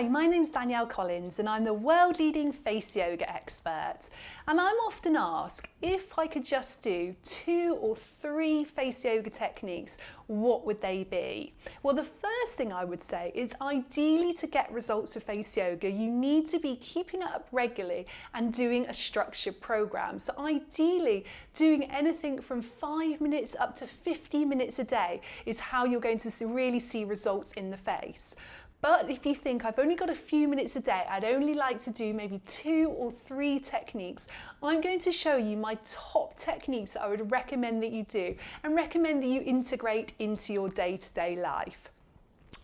Hi, my name's Danielle Collins and I'm the world-leading face yoga expert. And I'm often asked if I could just do 2 or 3 face yoga techniques, what would they be? Well, the first thing I would say is ideally to get results with face yoga, you need to be keeping it up regularly and doing a structured program. So ideally, doing anything from 5 minutes up to 50 minutes a day is how you're going to really see results in the face. But if you think I've only got a few minutes a day, I'd only like to do maybe 2 or 3 techniques, I'm going to show you my top techniques that I would recommend that you do and recommend that you integrate into your day-to-day life.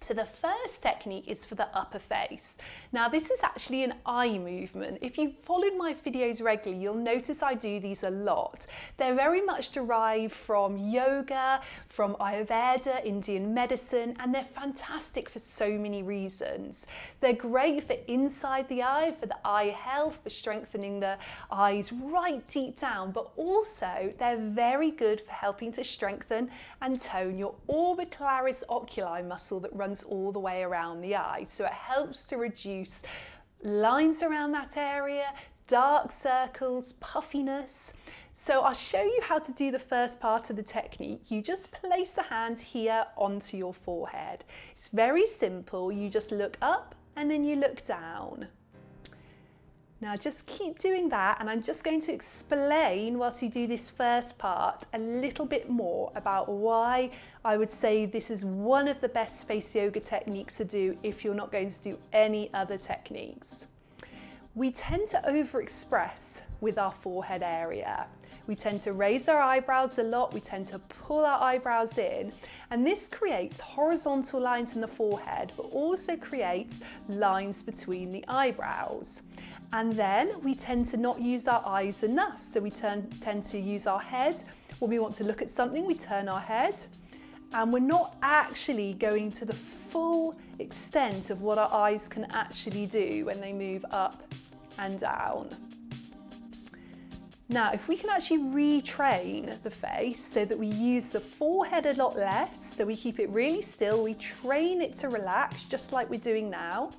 So the first technique is for the upper face. Now this is actually an eye movement. If you've followed my videos regularly, you'll notice I do these a lot. They're very much derived from yoga, from Ayurveda, Indian medicine, and they're fantastic for so many reasons. They're great for inside the eye, for the eye health, for strengthening the eyes right deep down, but also they're very good for helping to strengthen and tone your orbicularis oculi muscle that runs all the way around the eye. So it helps to reduce lines around that area, dark circles, puffiness. So I'll show you how to do the first part of the technique. You just place a hand here onto your forehead. It's very simple. You just look up and then you look down. Now just keep doing that, and I'm just going to explain whilst you do this first part a little bit more about why I would say this is one of the best face yoga techniques to do if you're not going to do any other techniques. We tend to overexpress with our forehead area. We tend to raise our eyebrows a lot, we tend to pull our eyebrows in, and this creates horizontal lines in the forehead, but also creates lines between the eyebrows. And then we tend to not use our eyes enough, so we tend to use our head. When we want to look at something, we turn our head, and we're not actually going to the full extent of what our eyes can actually do when they move up and down. Now, if we can actually retrain the face so that we use the forehead a lot less, so we keep it really still, we train it to relax just like we're doing now,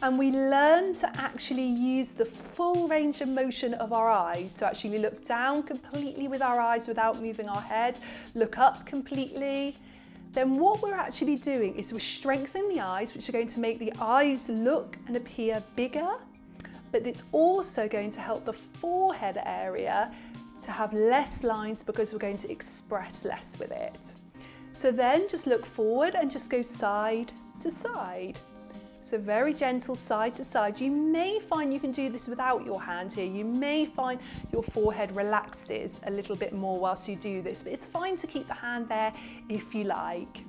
and we learn to actually use the full range of motion of our eyes. So actually look down completely with our eyes without moving our head, look up completely. Then what we're actually doing is we're strengthening the eyes, which are going to make the eyes look and appear bigger, but it's also going to help the forehead area to have less lines because we're going to express less with it. So then just look forward and just go side to side. So very gentle side to side. You may find you can do this without your hand here. You may find your forehead relaxes a little bit more whilst you do this, but it's fine to keep the hand there if you like.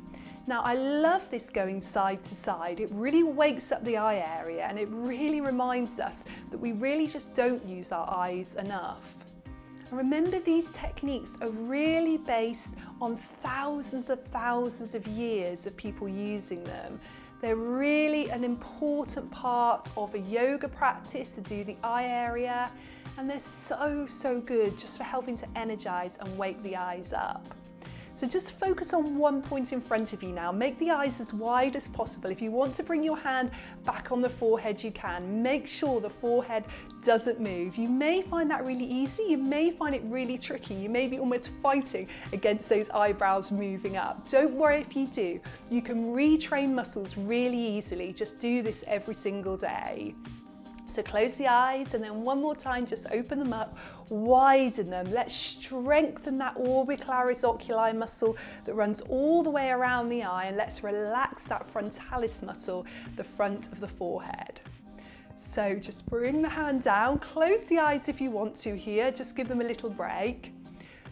Now I love this going side to side. It really wakes up the eye area and it really reminds us that we really just don't use our eyes enough. And remember, these techniques are really based on thousands of years of people using them. They're really an important part of a yoga practice to do the eye area, and they're so good just for helping to energize and wake the eyes up. So just focus on one point in front of you now. Make the eyes as wide as possible. If you want to bring your hand back on the forehead, you can. Make sure the forehead doesn't move. You may find that really easy. You may find it really tricky. You may be almost fighting against those eyebrows moving up. Don't worry if you do. You can retrain muscles really easily. Just do this every single day. So close the eyes and then one more time, just open them up, widen them. Let's strengthen that orbicularis oculi muscle that runs all the way around the eye, and let's relax that frontalis muscle, the front of the forehead. So just bring the hand down, close the eyes if you want to here, just give them a little break.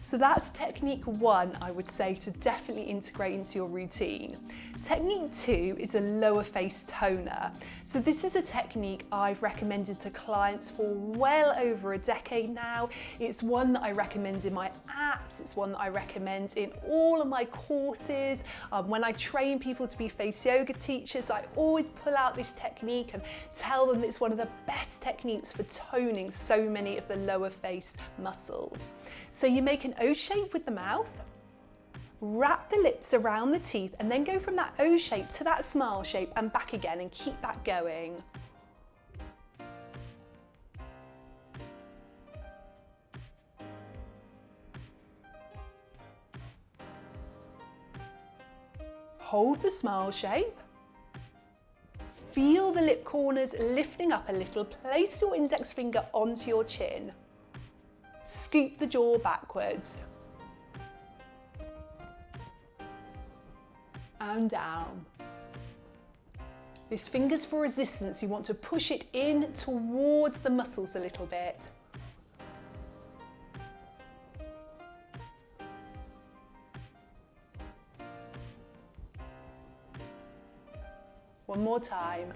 So that's technique 1, I would say, to definitely integrate into your routine. Technique 2 is a lower face toner. So this is a technique I've recommended to clients for well over a decade now. It's one that I recommend in my apps. It's one that I recommend in all of my courses. When I train people to be face yoga teachers, I always pull out this technique and tell them it's one of the best techniques for toning so many of the lower face muscles. So you make an O shape with the mouth, Wrap the lips around the teeth and then go from that O shape to that smile shape and back again, and keep that going. Hold the smile shape. Feel the lip corners lifting up a little. Place your index finger onto your chin. Scoop the jaw backwards. And down. This finger's for resistance. You want to push it in towards the muscles a little bit. One more time.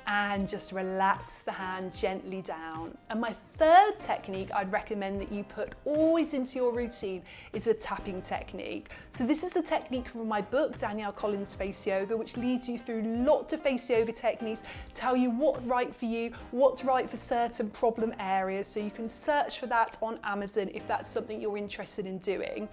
And just relax the hand gently down. And my third technique I'd recommend that you put always into your routine is a tapping technique. So this is a technique from my book, Danielle Collins Face Yoga, which leads you through lots of face yoga techniques, tell you what's right for you, what's right for certain problem areas. So you can search for that on Amazon if that's something you're interested in doing.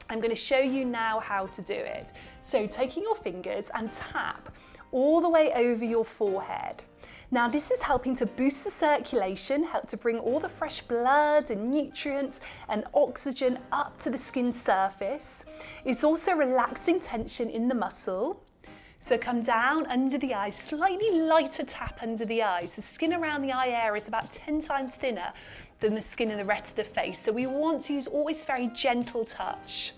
I'm going to show you now how to do it. So taking your fingers and tap all the way over your forehead. Now this is helping to boost the circulation, help to bring all the fresh blood and nutrients and oxygen up to the skin surface. It's also relaxing tension in the muscle. So come down under the eyes, slightly lighter tap under the eyes. The skin around the eye area is about 10 times thinner than the skin in the rest of the face. So we want to use always very gentle touch.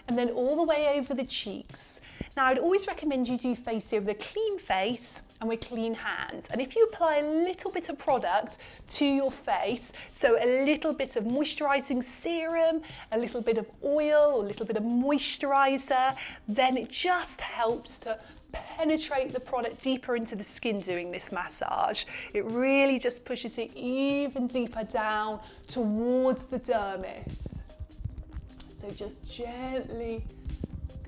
And then all the way over the cheeks. Now I'd always recommend you do face yoga with a clean face and with clean hands. And if you apply a little bit of product to your face, so a little bit of moisturizing serum, a little bit of oil, a little bit of moisturizer, then it just helps to penetrate the product deeper into the skin doing this massage. It really just pushes it even deeper down towards the dermis. So just gently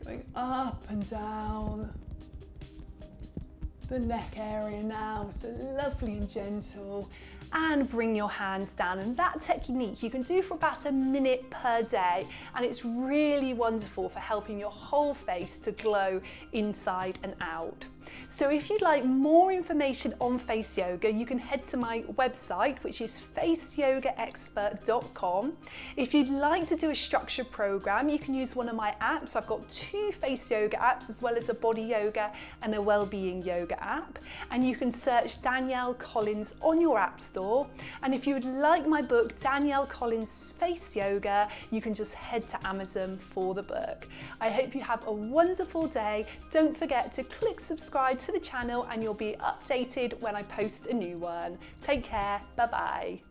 going up and down the neck area now, so lovely and gentle. And bring your hands down. And that technique you can do for about a minute per day, and it's really wonderful for helping your whole face to glow inside and out. So if you'd like more information on face yoga, you can head to my website, which is faceyogaexpert.com. If you'd like to do a structured program, you can use one of my apps. I've got 2 face yoga apps, as well as a body yoga and a well-being yoga app. And you can search Danielle Collins on your app store. And if you would like my book, Danielle Collins Face Yoga, you can just head to Amazon for the book. I hope you have a wonderful day. Don't forget to click subscribe to the channel and you'll be updated when I post a new one. Take care. Bye bye.